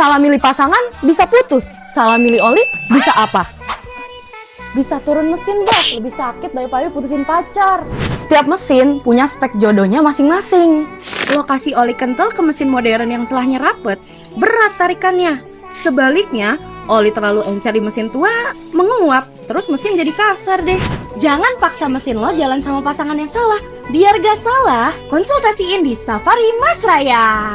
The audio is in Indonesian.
Salah milih pasangan bisa putus, salah milih oli bisa apa? Bisa turun mesin, Bos. Lebih sakit daripada putusin pacar. Setiap mesin punya spek jodohnya masing-masing. Lo kasih oli kental ke mesin modern yang celahnya rapet, berat tarikannya. Sebaliknya, oli terlalu encer di mesin tua, menguap, terus mesin jadi kasar deh. Jangan paksa mesin lo jalan sama pasangan yang salah. Biar gak salah, konsultasiin di Safari Mas Raya.